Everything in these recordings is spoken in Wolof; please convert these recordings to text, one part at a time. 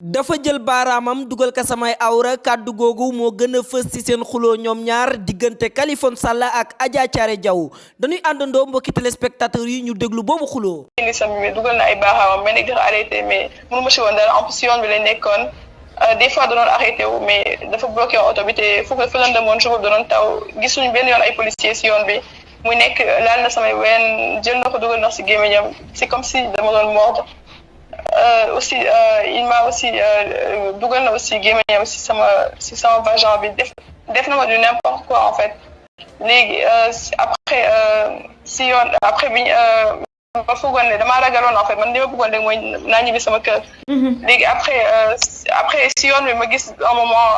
dafa jël baaraamam dugal ka samay awra kàddu googu moo gën a fës ci seen xuloo ñoom ñaar diggante Kaliphone Sall ak Adja Thiaré Diaw dañuy àndandoo mbokki téléspectateurs yi ñu déglu boobu xuloo. mais dugal na ay baaraamam mais nag dafa arrêté mais mënu ma si woon dara en plus yoon bi lañ nekkoon des fois danoon arrêté wu mais dafa bloqué woon oto bi te fu la demoon jour danoon taw gisuñu benn yoon ay policiers si yoon bi muy nekk laal na samay ween jël na ko dugal na si gémmiñam c'est comme si dama doon mordre. Aussi il m'a aussi dugal na aussi gémmiñam si sama vagin bi def na ma du n'importe quoi en fait léegi après si yoon après bi ma foogoon ne damaa ragaloon en fait man li ma bëggoon rek mooy naa ñibbi sama kër. léegi après si yoon bi ma gis un moment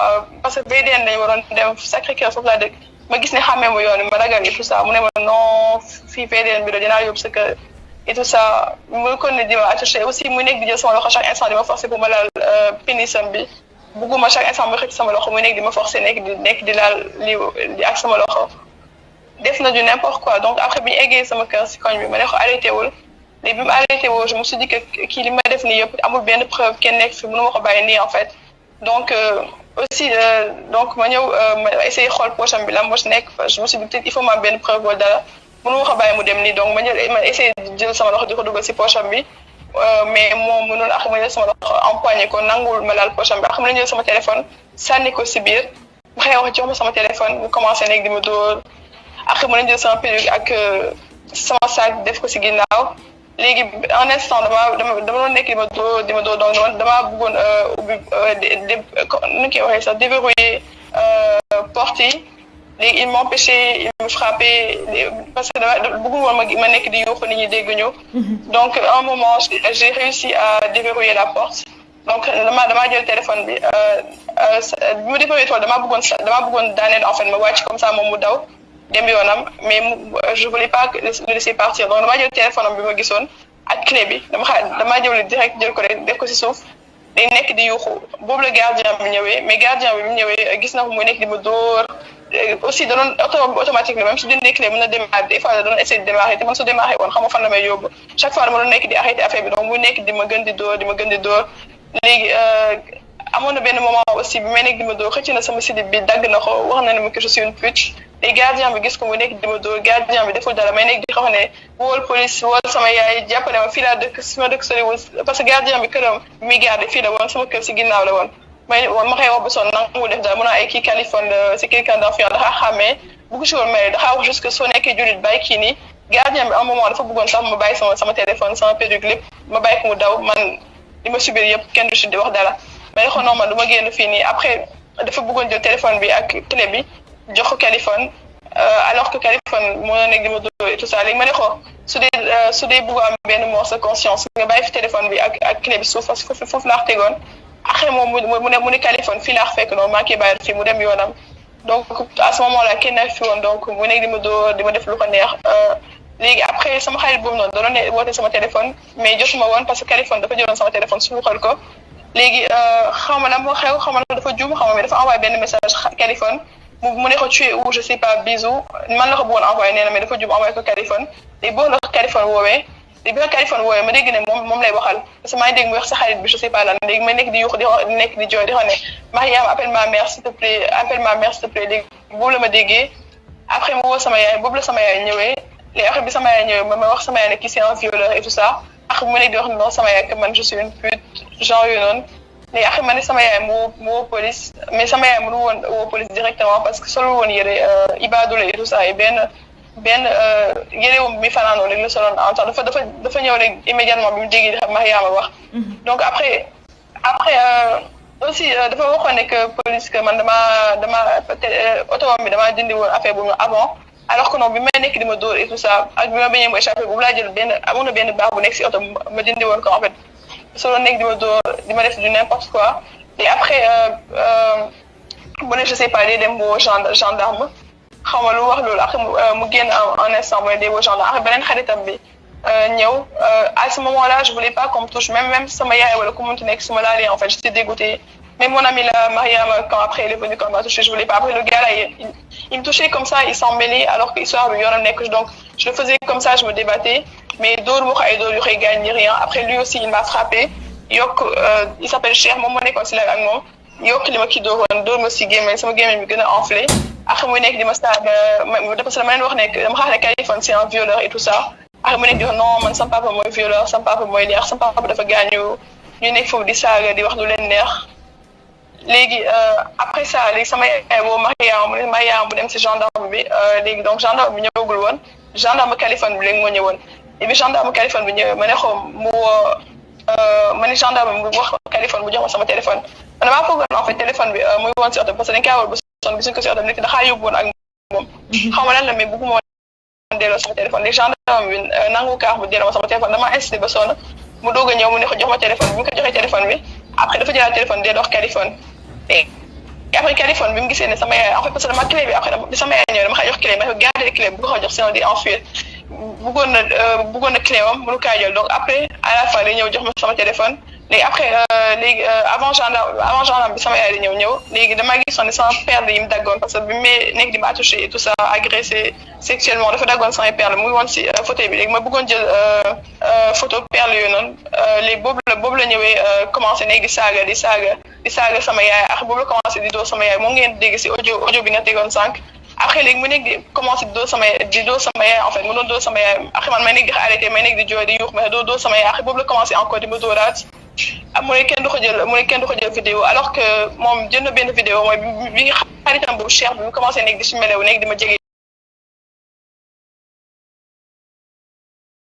parce que VDN lañu waroon dem Sacré-Cœur foofu laa dëkk ma gis ne xàmmee mu yoon bi ma ragal et tout ça mu ne ma non fii VDN bi la dinaa yóbbu sa kër. Et tout ça mu kon ne di ma attaché aussi mu nekk di jël sama loxo chaque instant di ma forcer pour ma laal pénisam bi bugguma chaque instant mu xëcc sama loxo mu nekk di ma forcer nekk di laal li ak sama loxo def na du n'importe quoi donc après bi ñu eggee sama kër si koñ bi ma ne ko arrêté wul léegi bi mu arrêté wul je me suis dit que kii li ma def nii yëpp amul benn preuve kenn nekk fi mënu ma ko bàyyi nii en fait donc aussi donc ma ñëw ma essayé xool poche am bi la moo si nekk je me suis dit peut-être il faut ma am benn preuve wala dara mënu ma ko bàyyi mu dem nii donc ma essayé jël sama loxo di ko dugal si poche am bi mais moom mënul ak ma jël sama loxo empoigné ko nangul ma laal poche am bi ak ma jël sama téléphone sànni ko si biir ma xëy wax jox ma sama téléphone mu commencé nekk di ma dóor ak ma jël sama perruque ak sama sac def ko si ginnaaw léegi en instant dama doon nekk di ma dóor donc damaa bëggoon ubbi nu ñu koy waxee sax déverrouiller porte yi. léegi il m'empêchait il me frappait parce que bëggul woon ma nekk di yuuxu nit ñi dégg ñu donc à un moment j'ai réussi à déverrouiller la porte donc damaa jël téléphone bi bi ma déverrouillé tool damaa bëggoon daaneel en fait ma wàcc comme ça moom mu daw dem yoonam mais je voulais pas le laisser partir donc damaa jël téléphone am bi ma gisoon ak clé bi damaa jël direct jël ko rek def ko si suuf day nekk di yuuxu boobu la gardien bi ñëwee mais gardien bi mu ñëwee gis na ko muy nekk di ma dóor aussi da doon automatique la même su dindee clé mën na démarrer des fois da doon essayer de démarrer te man su démarrer woon xam nga fan la may yóbbu chaque fois dama doon nekk di arrêter affaire bi donc muy nekk di ma gën di dóor léegi amoon na benn moment aussi bi may nekk di ma dóor xëcc na sama slip bi dagg na ko wax na ne ma que je suis une pute et gardien bi gis ko muy nekk di ma dóor gardien bi deful dara may nekk di xam ne wool police wool sama yaay jàppale ma fii laa dëkk su ma dëkk soriwul parce que gardien bi këram bi muy garder fii la woon sama kër si ginnaaw la woon ma xëy wax ba sonn nangu def daal mun naa ay kii Kaliphone c'est quelqu'un d'enfant dafa xàmmee bugg si woon mais dafa wax juste que soo nekkee jullit bàyyi kii nii gardien bi un moment dafa bëggoon sax ma bàyyi sama téléphone sama perruque lépp ma bàyyi ko mu daw man li ma subir yëpp kenn du si di wax dara ma ne ko non man du ma génn fii nii après dafa bëggoon jël téléphone bi ak clé bi jox ko Kaliphone alors que Kaliphone moo nekk di ma dóor et tout ça léegi ma ne ko su dee bëgg am benn morceau de conscience nga bàyyi fi téléphone bi ak clé bi suuf parce que foofu laa tegoon après moom mu ne Kaliphone fii laa fekk noonu maa ngi koy bàyyi fii mu dem yoonam donc à ce moment là kenn fi woon donc mu nekk di ma dóor di ma def lu ko neex léegi après sama xarit boobu noonu da doon woote sama téléphone mais jotuma woon parce que Kaliphone dafa jëloon sama téléphone suuxal ko léegi xaw ma la moo xew xaw ma la dafa juum xaw ma mais dafa envoyé benn message Kaliphone mu ne ko tu es où je sais pas bisou man la ko bëggoon envoyé nee na mais dafa juum envoyé ko Kaliphone léegi boo la ko Kaliphone woowee léegi bi ma Kaliphone woowee ma dégg ne moom lay waxal parce que maa ngi dégg mu wax sa xarit bi je sais pas lan léegi ma nekk di yuux di nekk di jooy di xam ne Mariam appelle ma mère s'il te plaît léegi boobu la ma déggee après mu woo sama yaay boobu la sama yaay ñëwee léegi après bi sama yaay ñëwee ma wax sama yaay ne kii c'est un violeur et tout ça après mu nekk di wax non sama yaay que man je suis une pute genre yooyu noonu léegi après ma ne sama yaay mu woo police mais sama yaay mënu woon woo police directement parce que solo woon yëre ibaadule et tout ça et benn yérewum mi fanaanoo léegi la soloon en temps dafa ñëw rek immédiatement bi mu déggee di Mariama wax donc après aussi dafa waxoon ne que police que man dama oto bi damaa dindi woon affaire bu avant alors que non bi may nekk di ma dóor et tout ça ak bi ma bañee mu échappé boobu laa jël amoon na benn baax bu nekk si oto ma dindi woon ko en fait solo nekk di ma dóor di ma def du n'importe quoi et après bu ne je sais pas day dem boo gendarme xaw ma lu wax loolu après mu génn en instant mooy des gendarmes après beneen xaritam bi ñëw à ce moment là je voulais pas qu'on me touche même sama yaay wala ku munti nekk su ma laalee en fait j'étais dégoûtée même mon ami là Mariam quand après elle est venue quand elle m'a touché je voulais pas après le gars là il me touchait comme ça il s'en mêlait alors que histoire bi yoonam nekk donc je le faisais comme ça je me débattais mais dóor mu ko ay dóor yu koy gaañ ni rien après lui aussi il m'a frappé yokk il s'appelle Cheikh moom moo nekkoon si live ak moom yokk li ma kii dóor ma si gémmiñ sama gémmiñ bi gën a enflé après muy nekk di ma saaga parce que dama leen wax ne dama xaar ne Kaliphone c'est un violeur et tout ça après mu nekk di wax non man sama papa mooy violeur sama papa mooy leex sama papa dafa gaañu ñu nekk foofu di saaga di wax lu leen neex léegi après ça léegi sama yaay boo Mariama bu dem si gendarme bi léegi donc gendarme bi ñëwagul woon gendarme Kaliphone bi léegi moo ñëwoon et puis gendarme Kaliphone bi ñëwee ma ne ko mu woo ma ne gendarme bi wax Kaliphone bu jox ma sama téléphone man damaa foogoon en fait téléphone bi muy woon si oto parce que dañ kaa war ba sonn bi suñ ko si oto bi nekk daxaa yóbbu woon ak moom xaw ma lan la mais bëgguma woon delloo sama téléphone léegi gendarme bi nangu kaax bu delloo ma sama téléphone dama insisté ba sonn mu doog a ñëw mu ne ko jox ma téléphone bi mu ko joxee téléphone bi après dafa jëlaat téléphone delloo Kaliphone et après Kaliphone bi mu gisee ne sama yaay en fait parce que dama clé bi après bi sama yaay ñëw dama xay jox clé ma ko garder clé bu ko jox sinon di enfuir bëggoon na clé am mënu kaa jël donc après à la fin day ñëw jox ma sama téléphone léegi après léegi avant gendarme bi sama yaay di ñëw léegi damaa gisoon ne sama perle yi mu daggoon parce que bi mu nekk di ma touché et tout ça agressé sexuellement dafa daggoon sama perle muy woon si fauteuil bi léegi ma bëggoon jël photo perle yooyu noonu léegi boobu la ñëwee commencé nekk di saaga sama yaay ak boobu la commencé di dóor sama yaay moom ngeen dégg si audio bi nga tegoon sànq après léegi mu nekk di commencé di dóor sama yaay en fait mu doon dóor sama yaay après man may nekk di arrêté may nekk di jooy di yuux mais dóor sama yaay après boobu la commencé encore di ma dóoraat mu ne kenn du ko jël vidéo alors que moom jël na benn vidéo mooy bi nga xaritam boobu Cheikh bi mu commencé nekk di si melew nekk di ma jege